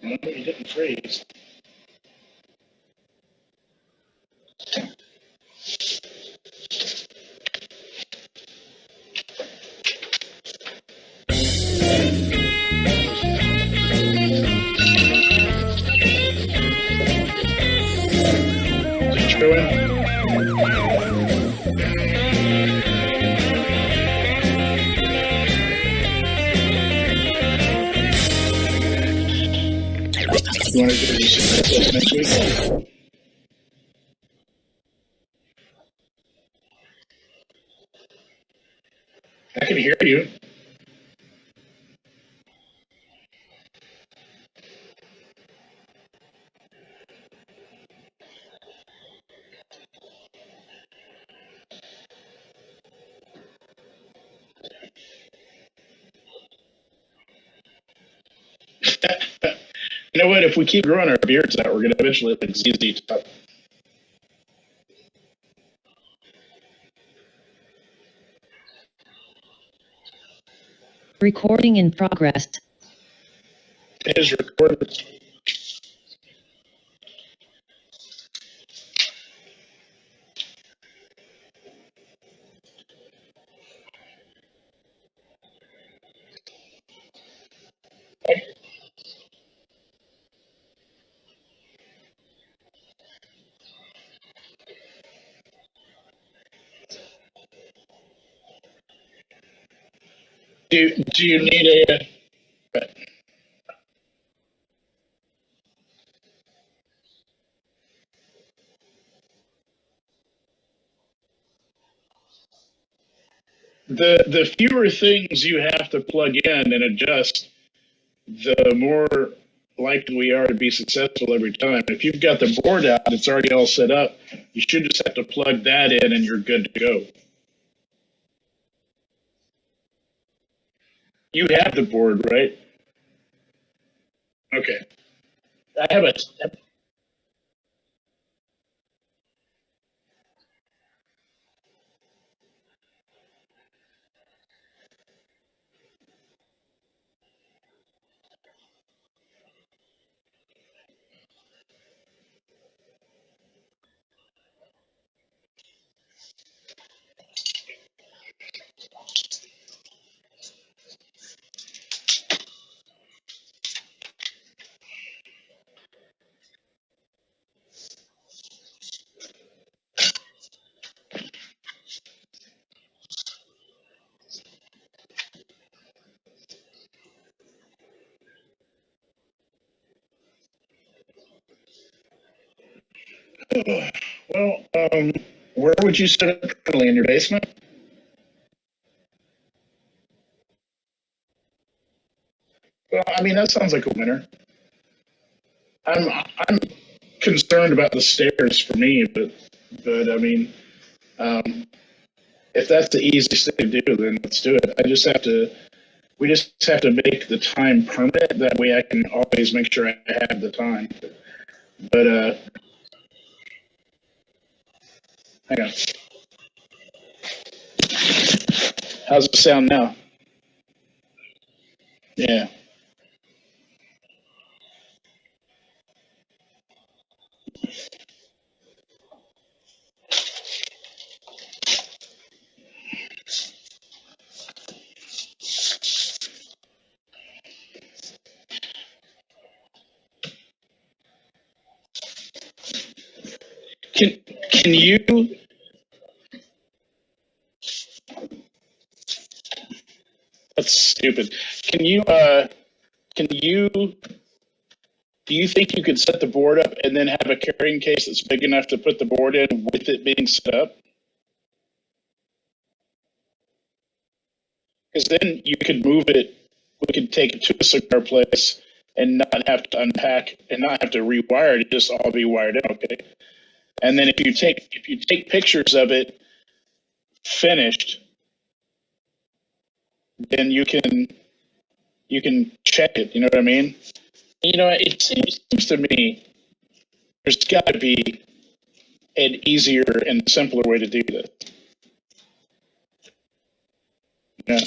No, you didn't freeze. Is it showing? You want to do this next week? I can hear you. You know what? If we keep growing our beards out, we're going to eventually look ZZ Top. Recording in progress. It is recorded. Do you need a the fewer things you have to plug in and adjust, the more likely we are to be successful every time. If you've got the board out, it's already all set up. You should just have to plug that in, and you're good to go. You have the board, right? Okay. I have a. Well, where would you set it currently, in your basement? Well, I mean, that sounds like a winner. I'm concerned about the stairs for me, but I mean, um, if that's the easiest thing to do, then let's do it. We just have to make the time permanent. That way I can always make sure I have the time. But, hang on. How's it sound now? Yeah. Can, can you, that's stupid. Can you, can you, do you think you could set the board up and then have a carrying case that's big enough to put the board in with it being set up? Because then you could move it, we could take it to a cigar place and not have to unpack and not have to rewire it, just all be wired in, okay? And then if you take pictures of it finished, then you can check it, you know what I mean? You know, it seems to me there's got to be an easier and simpler way to do this. Yeah.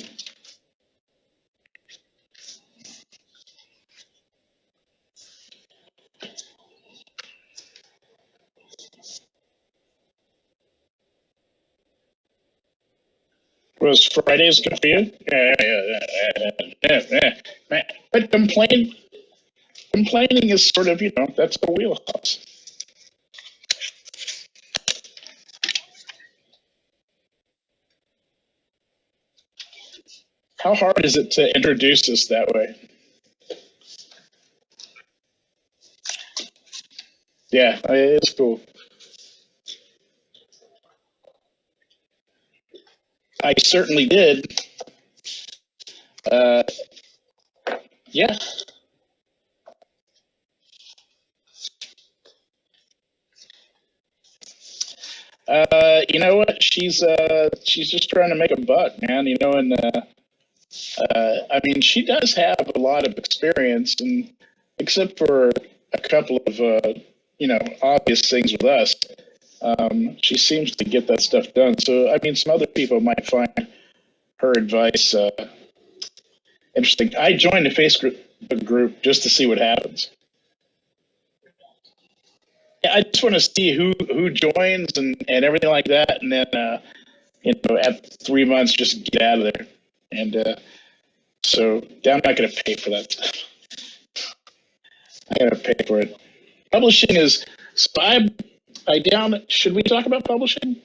Was Fridays good for you? Yeah. But complaining is sort of, that's a wheelhouse. How hard is it to introduce us that way? Yeah, it's cool. I certainly did. Uh, yeah. You know what? She's just trying to make a buck, man. I mean, she does have a lot of experience, and except for a couple of obvious things with us, she seems to get that stuff done. So, I mean, some other people might find her advice interesting. I joined the Facebook group just to see what happens. Yeah, I just want to see who joins and everything like that, and then at 3 months, just get out of there. And so I'm not going to pay for that stuff. I got to pay for it. Publishing is so I down. Should we talk about publishing?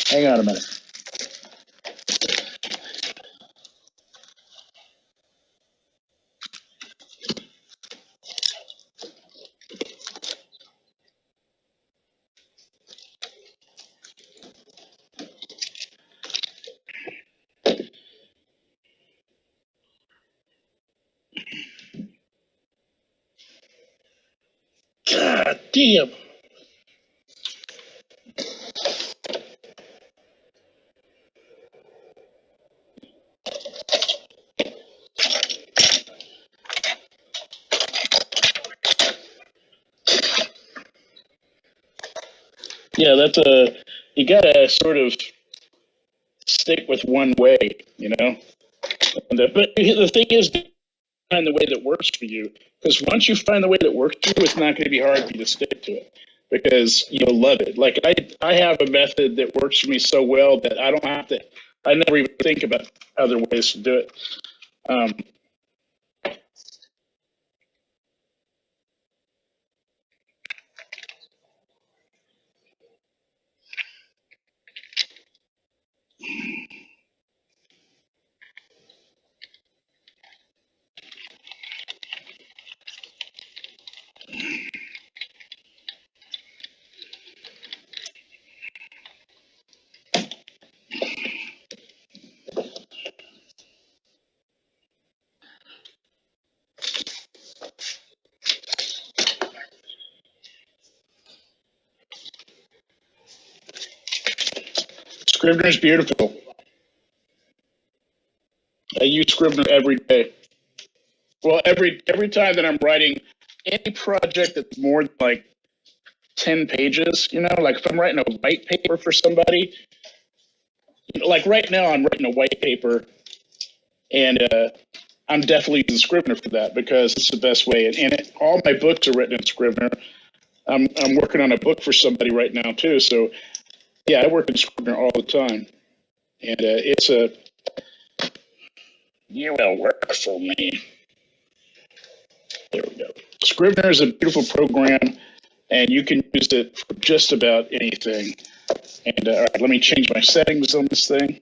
Hang on a minute. God damn. Yeah, you gotta sort of stick with one way, you know. But the thing is, find the way that works for you. Because once you find the way that works for you, it's not going to be hard for you to stick to it because you'll love it. Like I have a method that works for me so well that I don't have to. I never even think about other ways to do it. Um, Scrivener's beautiful. I use Scrivener every day. Well, every time that I'm writing any project that's more than like 10 pages, like if I'm writing a white paper for somebody, like right now I'm writing a white paper and I'm definitely using Scrivener for that because it's the best way. And all my books are written in Scrivener. I'm working on a book for somebody right now too. So yeah, I work in Scrivener all the time, and you will work for me. There we go. Scrivener is a beautiful program, and you can use it for just about anything. And all right, let me change my settings on this thing.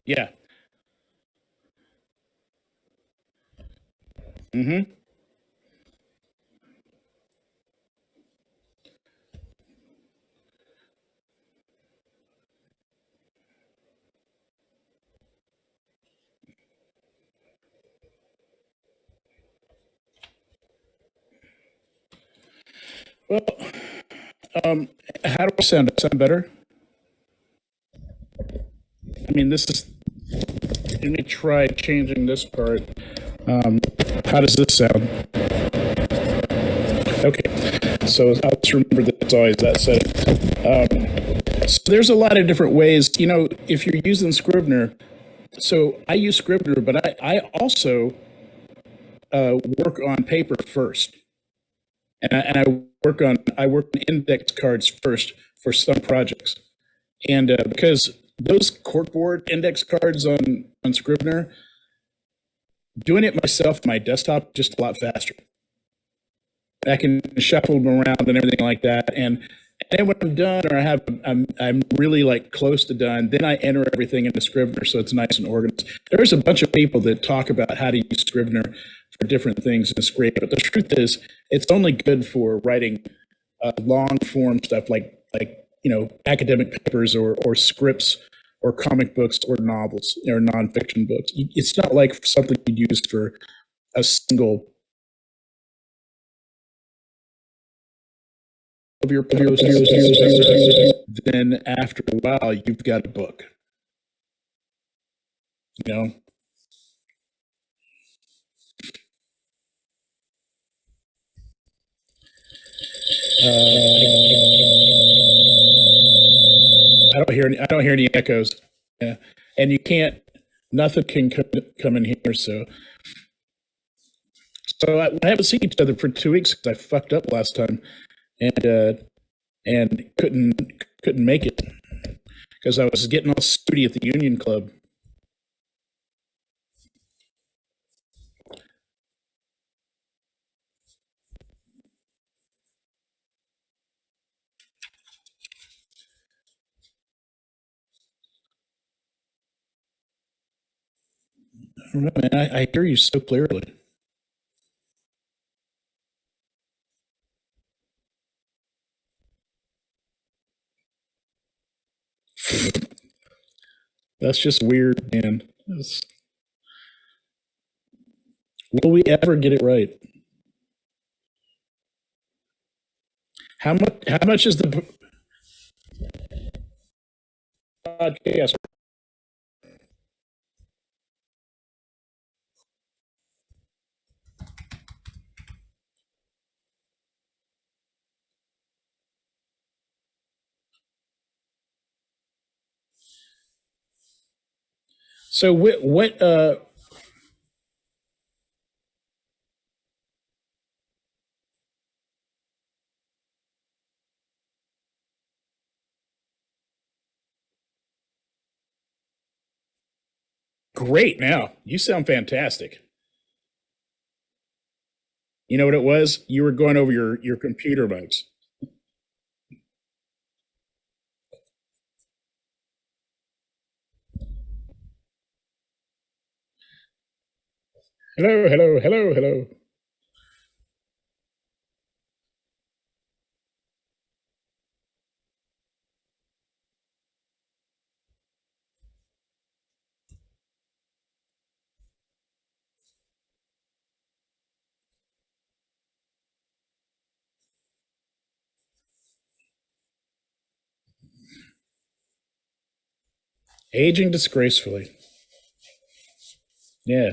Yeah. Mm-hmm. Well, how do I sound? Does it sound better? I mean, let me try changing this part. How does this sound? Okay, so I'll just remember that it's always that setting. So there's a lot of different ways, if you're using Scrivener. So I use Scrivener, but I also work on paper first. And I work on index cards first for some projects. And because those corkboard index cards on Scrivener, doing it myself on my desktop just a lot faster. I can shuffle them around and everything like that. And then when I'm done, or I'm really like close to done, then I enter everything into Scrivener so it's nice and organized. There's a bunch of people that talk about how to use Scrivener for different things, and it's great. But the truth is, it's only good for writing long form stuff like academic papers or scripts or comic books or novels or nonfiction books. It's not like something you'd use for a single of your posts. Then after a while, you've got a book. You know. I don't hear any echoes. Yeah. And you can't. Nothing can come in here. So I haven't seen each other for 2 weeks because I fucked up last time, and couldn't make it because I was getting all stupid at the Union Club. I don't know, man. I hear you so clearly. That's just weird, man. Will we ever get it right? How much is the podcast? So what great now. You sound fantastic. You know what it was? You were going over your computer bugs. Hello, hello, hello, hello. Aging disgracefully. Yeah.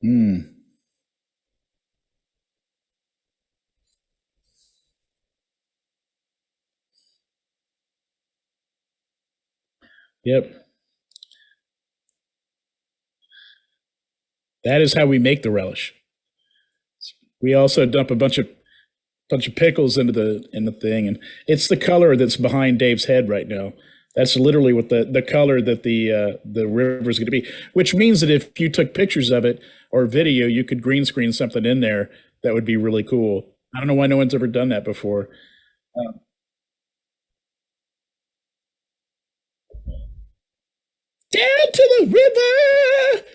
Hmm. Yep. That is how we make the relish. We also dump a bunch of pickles in the thing, and it's the color that's behind Dave's head right now. That's literally what the color that the river is going to be. Which means that if you took pictures of it or video, you could green screen something in there that would be really cool. I don't know why no one's ever done that before. Down to the river.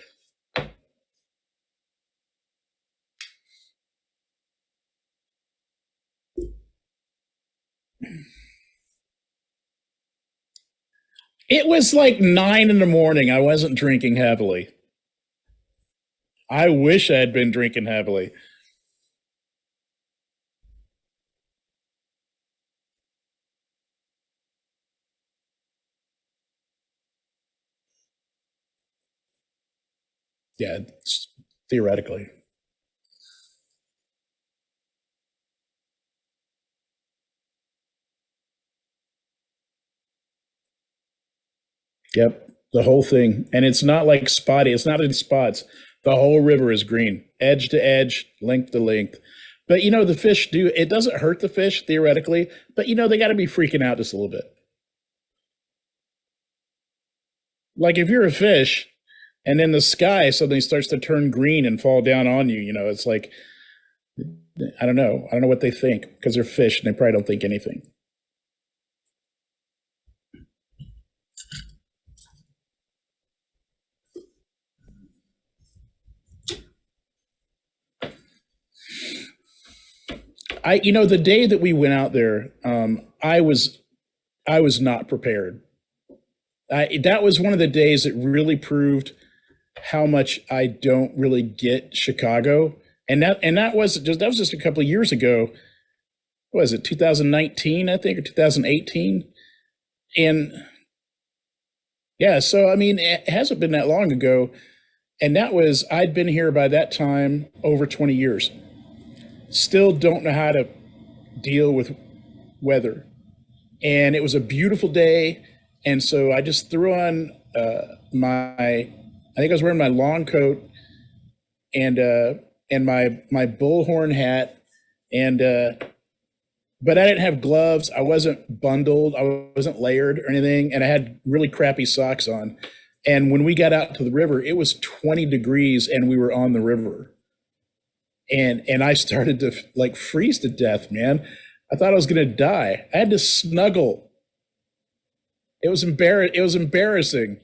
It was like 9 in the morning. I wasn't drinking heavily. I wish I had been drinking heavily. Yeah, theoretically. Yep, the whole thing, and it's not like spotty. It's not in spots. The whole river is green, edge to edge, length to length. But the fish do. It doesn't hurt the fish theoretically, but they got to be freaking out just a little bit. Like if you're a fish, and then the sky suddenly starts to turn green and fall down on you. It's like I don't know. I don't know what they think because they're fish and they probably don't think anything. The day that we went out there, I was not prepared. That was one of the days that really proved how much I don't really get Chicago, and that was just a couple of years ago. What was it, 2019, I think, or 2018? And yeah, so I mean, it hasn't been that long ago, and I'd been here by that time over 20 years. Still don't know how to deal with weather. And it was a beautiful day, and so I just threw on I think I was wearing my long coat and my bullhorn hat, and but I didn't have gloves. I wasn't bundled. I wasn't layered or anything, and I had really crappy socks on. And when we got out to the river, it was 20 degrees, and we were on the river, and I started to like freeze to death, man. I thought I was going to die. I had to snuggle. It was embarrassing.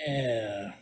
Yeah.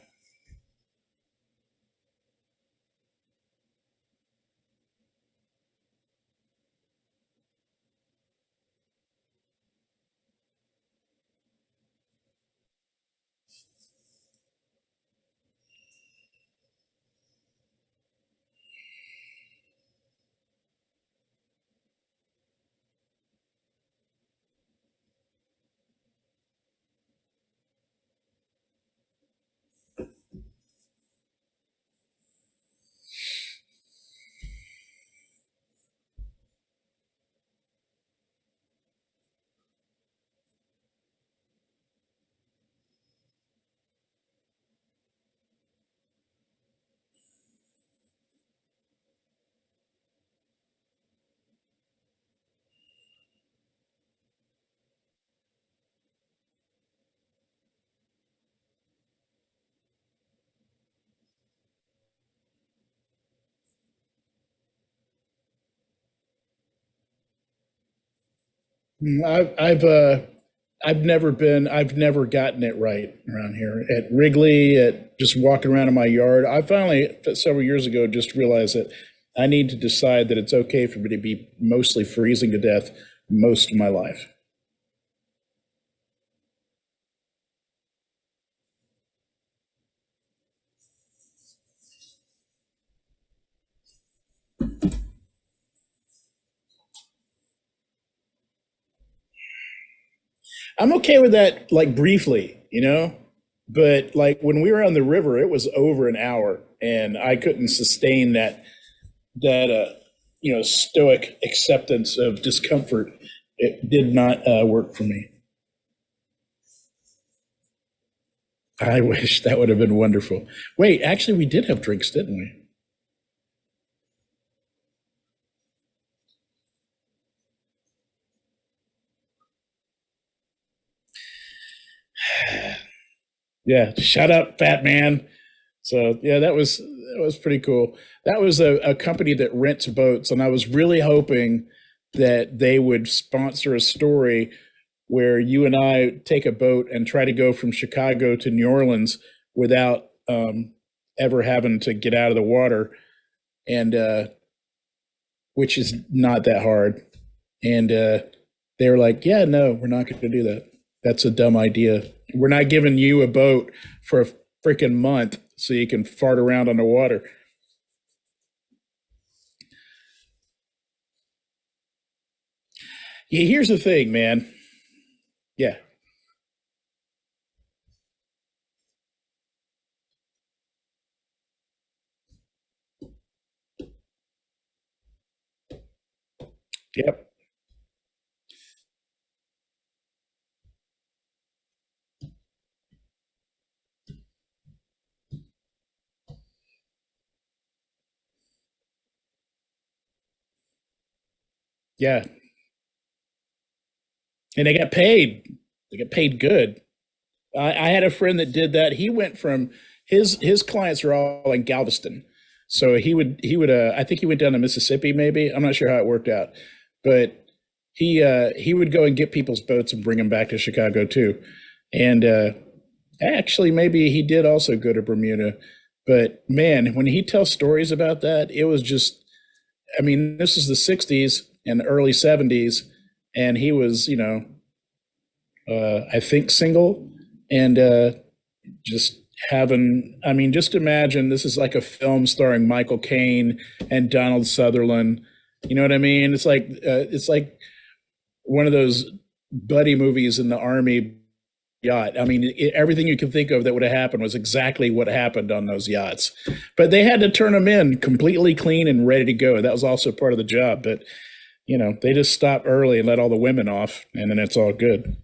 I've never gotten it right around here at Wrigley, at just walking around in my yard. I finally, several years ago, just realized that I need to decide that it's okay for me to be mostly freezing to death most of my life. I'm okay with that, like briefly. But like when we were on the river, it was over an hour, and I couldn't sustain that stoic acceptance of discomfort. It did not work for me. I wish that would have been wonderful. Wait, actually, we did have drinks, didn't we? Yeah. Shut up, fat man. So yeah, that was pretty cool. That was a company that rents boats, and I was really hoping that they would sponsor a story where you and I take a boat and try to go from Chicago to New Orleans without ever having to get out of the water, and which is not that hard. And they were like, "Yeah, no, we're not going to do that. That's a dumb idea. We're not giving you a boat for a freaking month so you can fart around on the water." Yeah, here's the thing, man. Yeah, yep, yeah, and they got paid. They got paid good. I had a friend that did that. He went from his clients are all in Galveston, so he would I think he went down to Mississippi. Maybe I'm not sure how it worked out, but he would go and get people's boats and bring them back to Chicago too. And actually, maybe he did also go to Bermuda. But man, when he tells stories about that, it was just, I mean, this is the 60s and early 70s, and he was, I think single, and just having, I mean, just imagine this is like a film starring Michael Caine and Donald Sutherland. You know what I mean? It's like one of those buddy movies in the army yacht. I mean, everything you can think of that would have happened was exactly what happened on those yachts. But they had to turn them in completely clean and ready to go. That was also part of the job. But they just stopped early and let all the women off, and then it's all good.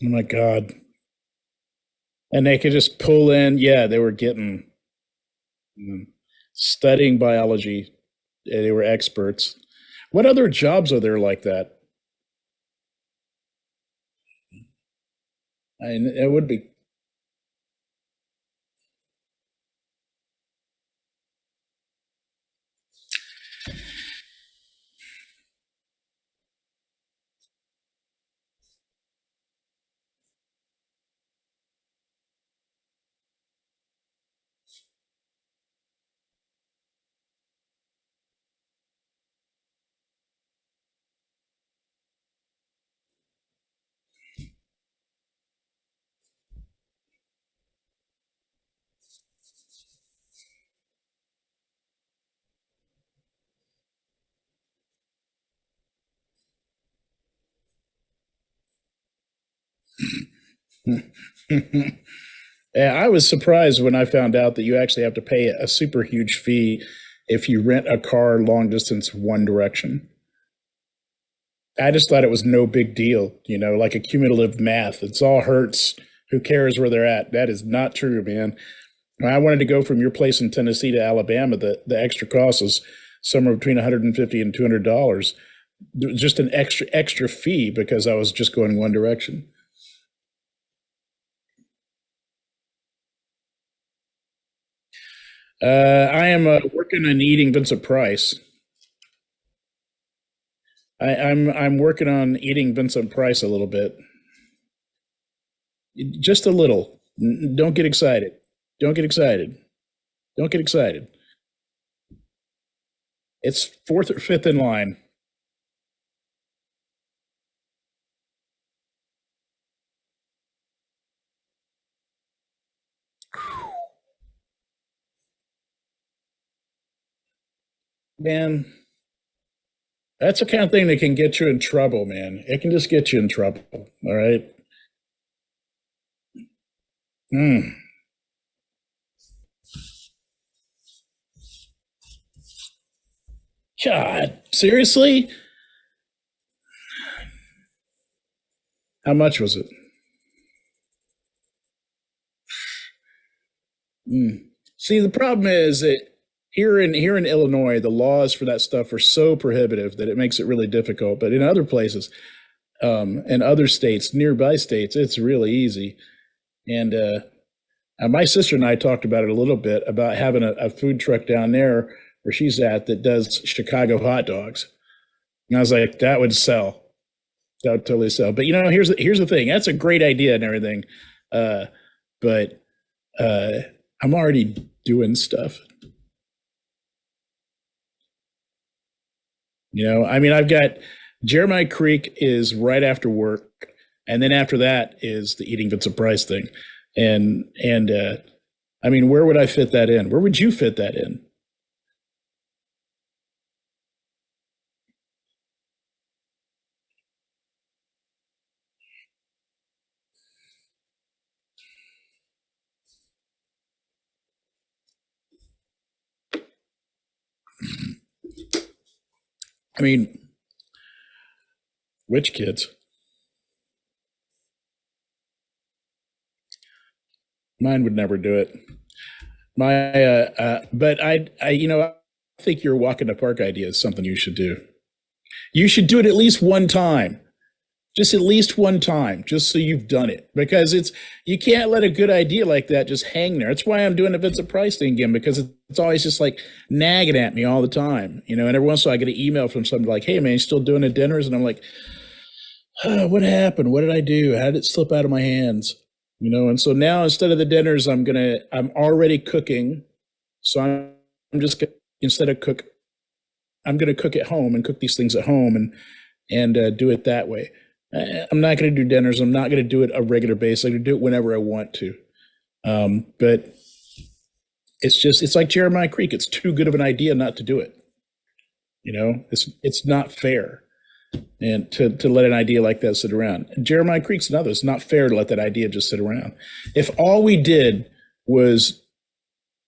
Oh my God. And they could just pull in, yeah, they were getting studying biology. They were experts. What other jobs are there like that? I mean, it would be, yeah, I was surprised when I found out that you actually have to pay a super huge fee if you rent a car long distance one direction. I just thought it was no big deal, like a cumulative math. It's all hertz. Who cares where they're at? That is not true, man. When I wanted to go from your place in Tennessee to Alabama, the extra cost was somewhere between 150 and $200. Just an extra fee because I was just going one direction. I am working on eating Vincent Price. I'm working on eating Vincent Price a little bit, just a little. Don't get excited. Don't get excited. Don't get excited. It's fourth or fifth in line. Man, that's the kind of thing that can get you in trouble, man. It can just get you in trouble. All right. Mm. God, seriously? How much was it? Mm. See, the problem is that here in Illinois, the laws for that stuff are so prohibitive that it makes it really difficult. But in other places, and other states, nearby states, it's really easy. And my sister and I talked about it a little bit about having a food truck down there where she's at that does Chicago hot dogs. And I was like, that would sell. That would totally sell. But here's the thing. That's a great idea and everything. But I'm already doing stuff. I mean, I've got Jeremiah Creek is right after work, and then after that is the Eating Vincent Price thing. And I mean, where would I fit that in? Where would you fit that in? I mean, which kids? Mine would never do it. But I think your walk in the park idea is something you should do. You should do it at least one time, just at least one time, just so you've done it. Because you can't let a good idea like that just hang there. That's why I'm doing the Vincent Price thing again, because it's always just like nagging at me all the time, and every once in a while I get an email from somebody like, "Hey man, you still doing the dinners?" And I'm like, what happened? What did I do? How did it slip out of my hands? And so now instead of the dinners, I'm already cooking. So I'm just instead of cook, I'm gonna cook at home and cook these things at home and do it that way. I'm not gonna do dinners. I'm not gonna do it a regular basis. I'm gonna do it whenever I want to. But it's like Jeremiah Creek. It's too good of an idea not to do it. It's not fair. And to let an idea like that sit around. Jeremiah Creek's another. It's not fair to let that idea just sit around. If all we did was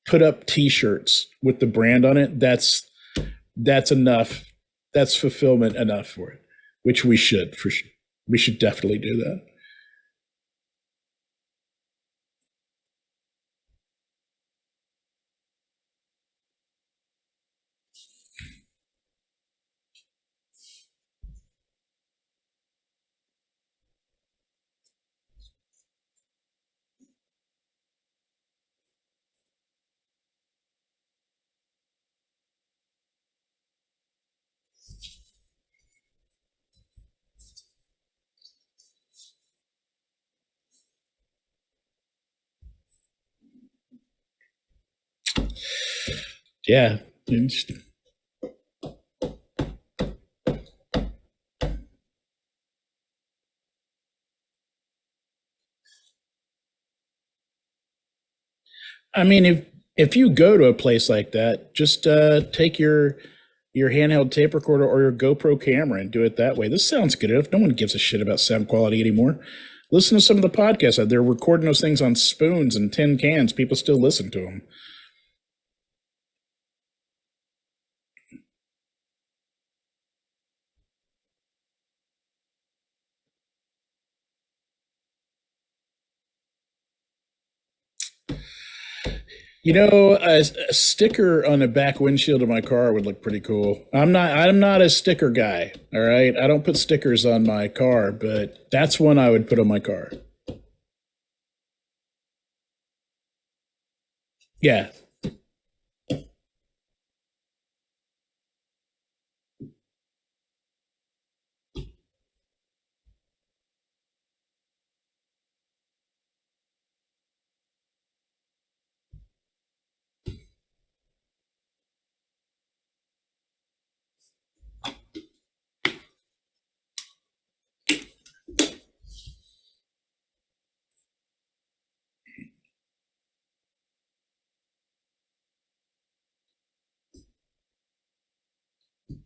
put up T-shirts with the brand on it, that's enough. That's fulfillment enough for it, which we should for sure. We should definitely do that. Yeah. I mean, if you go to a place like that, just take your handheld tape recorder or your GoPro camera and do it that way. This sounds good enough. No one gives a shit about sound quality anymore. Listen to some of the podcasts. They're recording those things on spoons and tin cans. People still listen to them. A sticker on the back windshield of my car would look pretty cool. I'm not a sticker guy. All right. I don't put stickers on my car, but that's one I would put on my car. Yeah.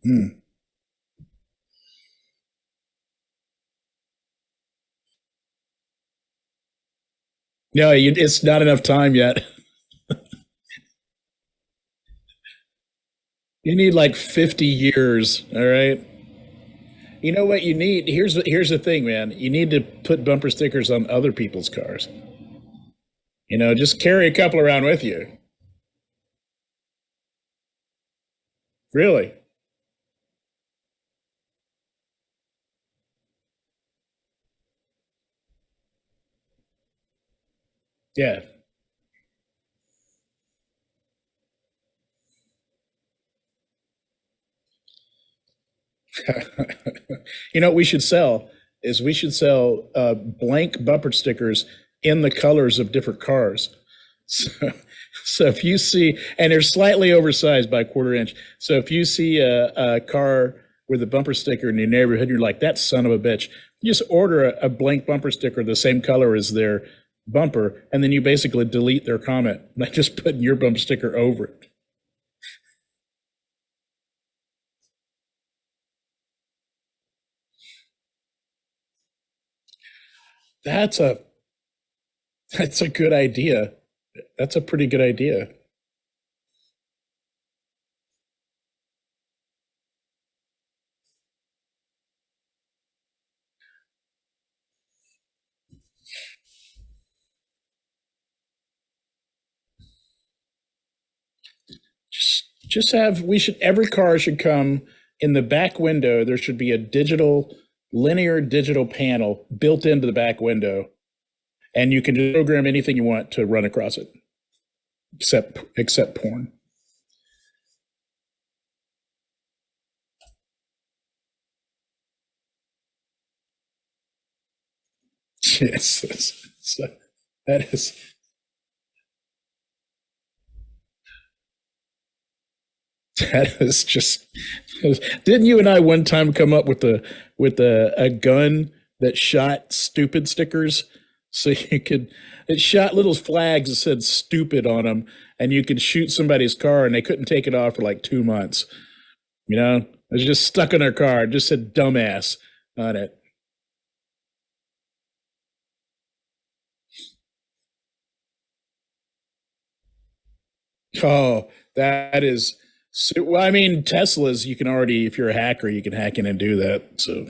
Hmm. No, it's not enough time yet. You need like 50 years. All right. You know what you need? Here's the thing, man. You need to put bumper stickers on other people's cars. Just carry a couple around with you. Really? Yeah. What we should sell is we should sell blank bumper stickers in the colors of different cars. So, so if you see, and they're slightly oversized by a quarter inch. So if you see a car with a bumper sticker in your neighborhood, you're like, that son of a bitch. You just order a blank bumper sticker the same color as their bumper, and then you basically delete their comment by just putting your bumper sticker over it. That's a that's a good idea. That's a pretty good idea. Just have we should every car should come in the back window. There should be a linear digital panel built into the back window, and you can program anything you want to run across it, except porn. Yes, that is that is just. Didn't you and I one time come up with a gun that shot stupid stickers? So you could it shot little flags that said "stupid" on them, and you could shoot somebody's car, and they couldn't take it off for like 2 months. It was just stuck in their car. It just said "dumbass" on it. Oh, that is. Well, I mean, Teslas, you can already, if you're a hacker, you can hack in and do that. So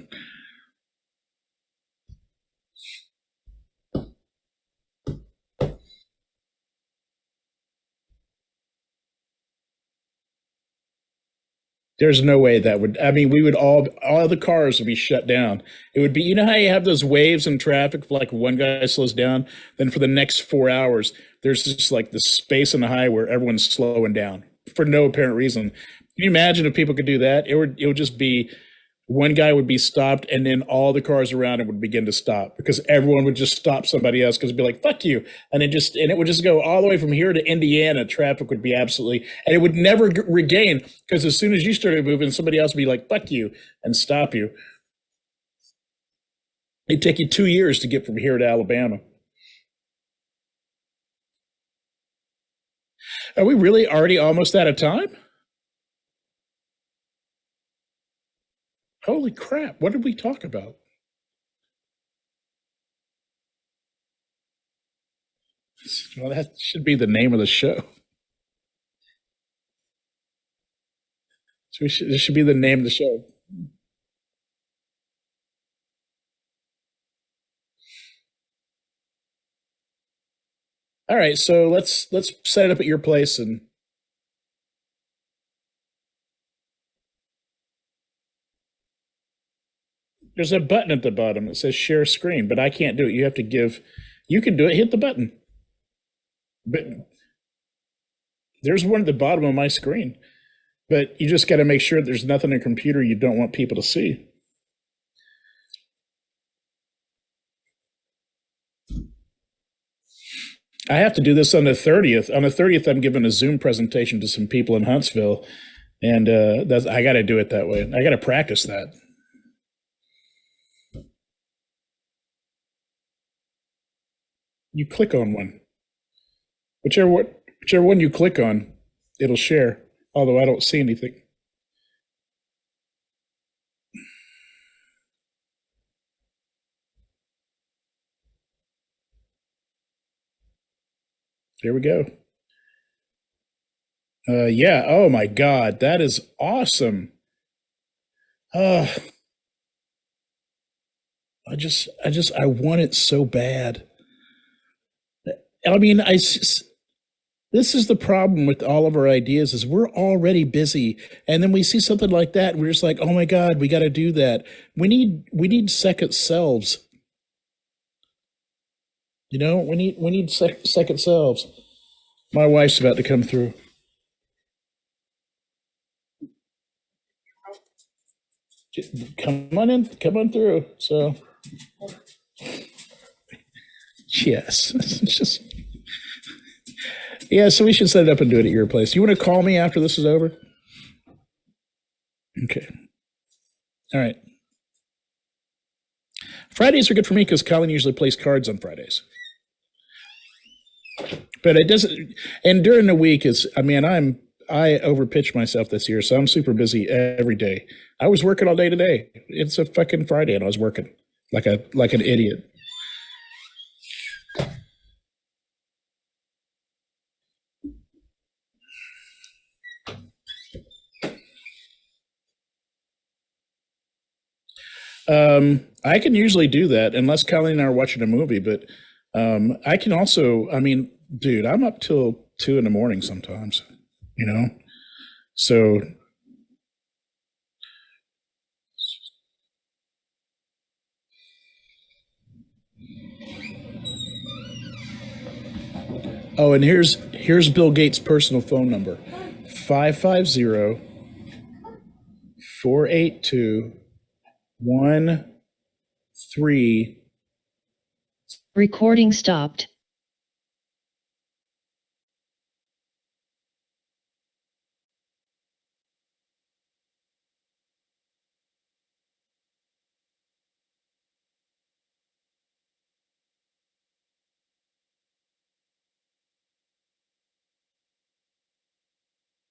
there's no way that would, I mean, we would all the cars would be shut down. It would be, how you have those waves in traffic, like one guy slows down, then for the next 4 hours, there's just like the space on the highway where everyone's slowing down for no apparent reason. Can you imagine if people could do that? It would just be one guy would be stopped, and then all the cars around him would begin to stop because everyone would just stop somebody else because it'd be like "fuck you," and it would just go all the way from here to Indiana. Traffic would be absolutely, and it would never regain because as soon as you started moving, somebody else would be like "fuck you" and stop you. It'd take you 2 years to get from here to Alabama. Are we really already almost out of time? Holy crap! What did we talk about? Well, that should be the name of the show. So this should be the name of the show. All right, so let's set it up at your place, and there's a button at the bottom that says share screen, but I can't do it. You can do it, hit the button. But there's one at the bottom of my screen. But you just got to make sure there's nothing in a computer you don't want people to see. I have to do this on the 30th. On the 30th, I'm giving a Zoom presentation to some people in Huntsville, and I got to do it that way. I got to practice that. You click on one, whichever one you click on, it'll share. Although I don't see anything. There we go. Yeah. Oh my God, that is awesome. Uh, I want it so bad. I mean, this is the problem with all of our ideas is we're already busy, and then we see something like that, and we're just like, oh my God, we got to do that. We need second selves. You know, we need second selves. My wife's about to come through. Come on in, come on through. So, yes, it's just yeah. So we should set it up and do it at your place. You want to call me after this is over? Okay. All right. Fridays are good for me because Colin usually plays cards on Fridays. But it doesn't. And during the week is, I mean, I overpitched myself this year, so I'm super busy every day. I was working all day today. It's a fucking Friday, and I was working like an idiot. I can usually do that unless Colleen and I are watching a movie, but I can also, I mean, dude, I'm up till 2 in the morning sometimes, you know? So, oh, and here's Bill Gates' personal phone number 550 482 13. Recording stopped.